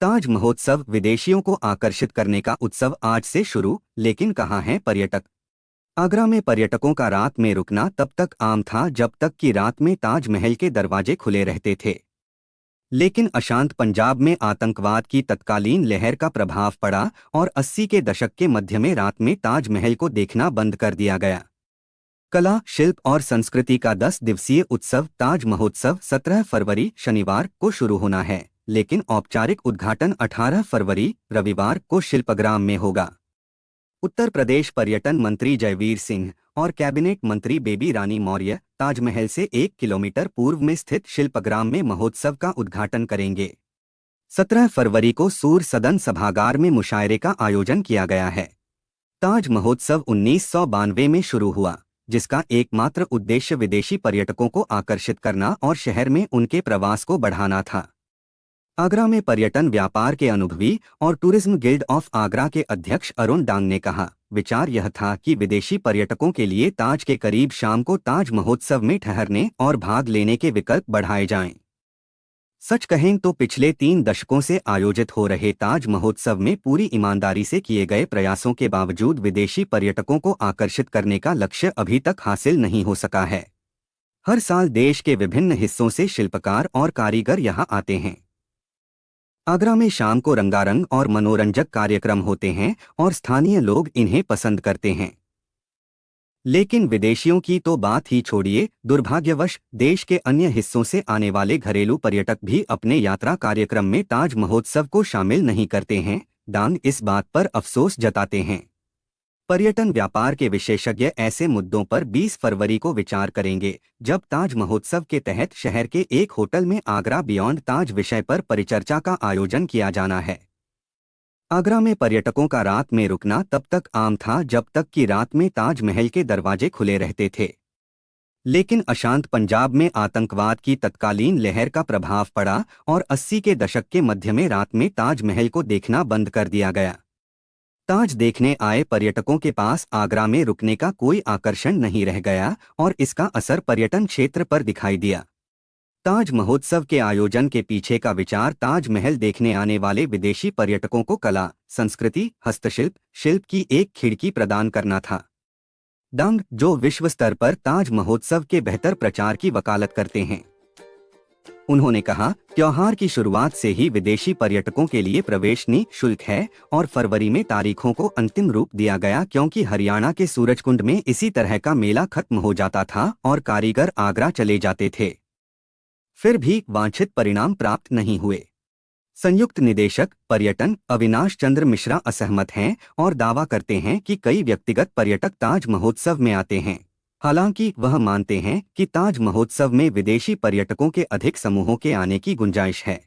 ताज महोत्सव विदेशियों को आकर्षित करने का उत्सव आज से शुरू, लेकिन कहाँ हैं पर्यटक? आगरा में पर्यटकों का रात में रुकना तब तक आम था जब तक कि रात में ताजमहल के दरवाजे खुले रहते थे। लेकिन अशांत पंजाब में आतंकवाद की तत्कालीन लहर का प्रभाव पड़ा और 80 के दशक के मध्य में रात में ताजमहल को देखना बंद कर दिया गया। कला, शिल्प और संस्कृति का 10 दिवसीय उत्सव ताज महोत्सव 17 फरवरी शनिवार को शुरू होना है, लेकिन औपचारिक उद्घाटन 18 फरवरी रविवार को शिल्पग्राम में होगा। उत्तर प्रदेश पर्यटन मंत्री जयवीर सिंह और कैबिनेट मंत्री बेबी रानी मौर्य ताजमहल से 1 किलोमीटर पूर्व में स्थित शिल्पग्राम में महोत्सव का उद्घाटन करेंगे। 17 फरवरी को सूर सदन सभागार में मुशायरे का आयोजन किया गया है। ताज महोत्सव 1992 में शुरू हुआ, जिसका एकमात्र उद्देश्य विदेशी पर्यटकों को आकर्षित करना और शहर में उनके प्रवास को बढ़ाना था। आगरा में पर्यटन व्यापार के अनुभवी और टूरिज्म गिल्ड ऑफ आगरा के अध्यक्ष अरुण डांग ने कहा, विचार यह था कि विदेशी पर्यटकों के लिए ताज के करीब शाम को ताज महोत्सव में ठहरने और भाग लेने के विकल्प बढ़ाए जाएं। सच कहें तो पिछले 3 दशकों से आयोजित हो रहे ताज महोत्सव में पूरी ईमानदारी से किए गए प्रयासों के बावजूद विदेशी पर्यटकों को आकर्षित करने का लक्ष्य अभी तक हासिल नहीं हो सका है। हर साल देश के विभिन्न हिस्सों से शिल्पकार और कारीगर यहां आते हैं। आगरा में शाम को रंगारंग और मनोरंजक कार्यक्रम होते हैं और स्थानीय लोग इन्हें पसंद करते हैं। लेकिन विदेशियों की तो बात ही छोड़िए, दुर्भाग्यवश देश के अन्य हिस्सों से आने वाले घरेलू पर्यटक भी अपने यात्रा कार्यक्रम में ताज महोत्सव को शामिल नहीं करते हैं। डांग इस बात पर अफसोस जताते हैं। पर्यटन व्यापार के विशेषज्ञ ऐसे मुद्दों पर 20 फरवरी को विचार करेंगे, जब ताज महोत्सव के तहत शहर के एक होटल में आगरा बियॉन्ड ताज विषय पर परिचर्चा का आयोजन किया जाना है। आगरा में पर्यटकों का रात में रुकना तब तक आम था जब तक कि रात में ताजमहल के दरवाजे खुले रहते थे। लेकिन अशांत पंजाब में आतंकवाद की तत्कालीन लहर का प्रभाव पड़ा और 80 के दशक के मध्य में रात में ताजमहल को देखना बंद कर दिया गया। ताज देखने आए पर्यटकों के पास आगरा में रुकने का कोई आकर्षण नहीं रह गया और इसका असर पर्यटन क्षेत्र पर दिखाई दिया। ताज महोत्सव के आयोजन के पीछे का विचार ताजमहल देखने आने वाले विदेशी पर्यटकों को कला, संस्कृति, हस्तशिल्प, शिल्प की एक खिड़की प्रदान करना था। डांग, जो विश्व स्तर पर ताज महोत्सव के बेहतर प्रचार की वकालत करते हैं, उन्होंने कहा, त्योहार की शुरुआत से ही विदेशी पर्यटकों के लिए प्रवेश निःशुल्क है और फरवरी में तारीखों को अंतिम रूप दिया गया क्योंकि हरियाणा के सूरजकुंड में इसी तरह का मेला खत्म हो जाता था और कारीगर आगरा चले जाते थे। फिर भी वांछित परिणाम प्राप्त नहीं हुए। संयुक्त निदेशक पर्यटन अविनाश चंद्र मिश्रा असहमत हैं और दावा करते हैं कि कई व्यक्तिगत पर्यटक ताज महोत्सव में आते हैं। हालांकि वह मानते हैं कि ताज महोत्सव में विदेशी पर्यटकों के अधिक समूहों के आने की गुंजाइश है।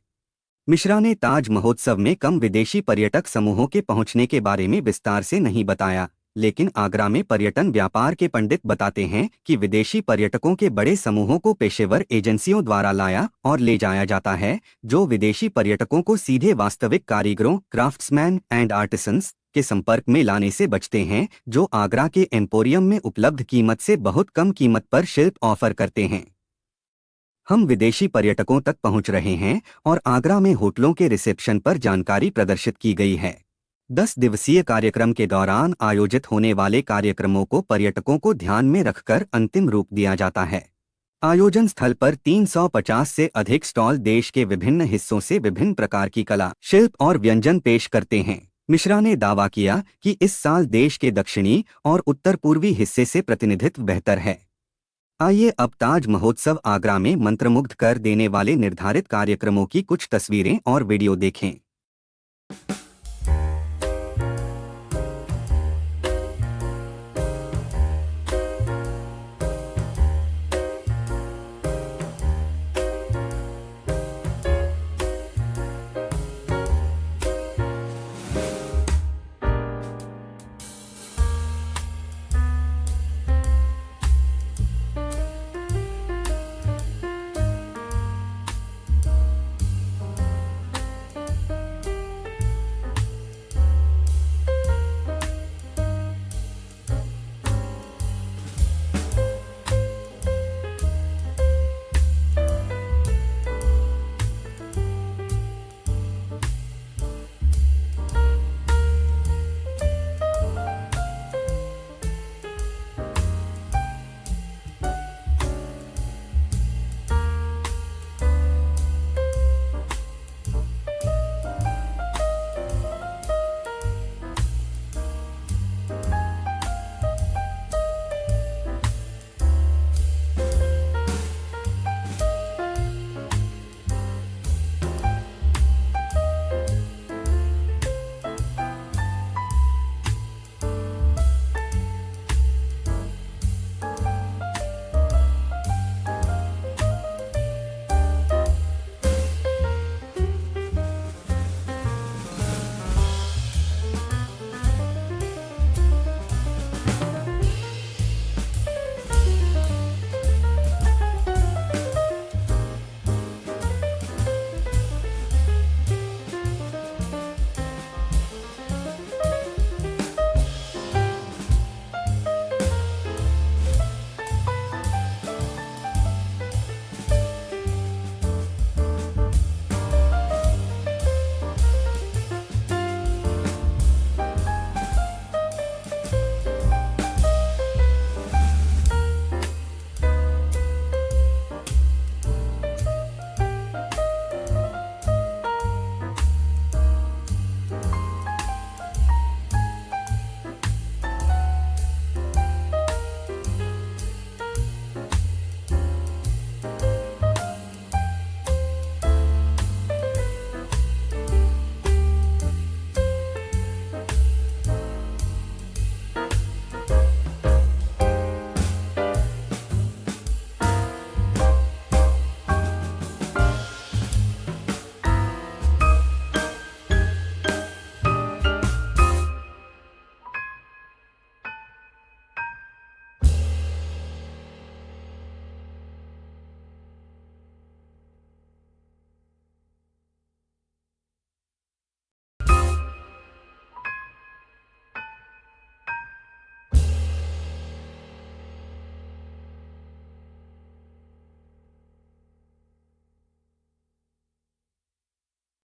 मिश्रा ने ताज महोत्सव में कम विदेशी पर्यटक समूहों के पहुंचने के बारे में विस्तार से नहीं बताया, लेकिन आगरा में पर्यटन व्यापार के पंडित बताते हैं कि विदेशी पर्यटकों के बड़े समूहों को पेशेवर एजेंसियों द्वारा लाया और ले जाया जाता है, जो विदेशी पर्यटकों को सीधे वास्तविक कारीगरों, क्राफ्ट्समैन एंड आर्टिसंस के संपर्क में लाने से बचते हैं, जो आगरा के एम्पोरियम में उपलब्ध कीमत से बहुत कम कीमत पर शिल्प ऑफर करते हैं। हम विदेशी पर्यटकों तक पहुंच रहे हैं और आगरा में होटलों के रिसेप्शन पर जानकारी प्रदर्शित की गई है। 10 दिवसीय कार्यक्रम के दौरान आयोजित होने वाले कार्यक्रमों को पर्यटकों को ध्यान में रखकर अंतिम रूप दिया जाता है। आयोजन स्थल पर 350 से अधिक स्टॉल देश के विभिन्न हिस्सों से विभिन्न प्रकार की कला, शिल्प और व्यंजन पेश करते हैं। मिश्रा ने दावा किया कि इस साल देश के दक्षिणी और उत्तर पूर्वी हिस्से से प्रतिनिधित्व बेहतर है। आइए अब ताज महोत्सव आगरा में मंत्रमुग्ध कर देने वाले निर्धारित कार्यक्रमों की कुछ तस्वीरें और वीडियो देखें।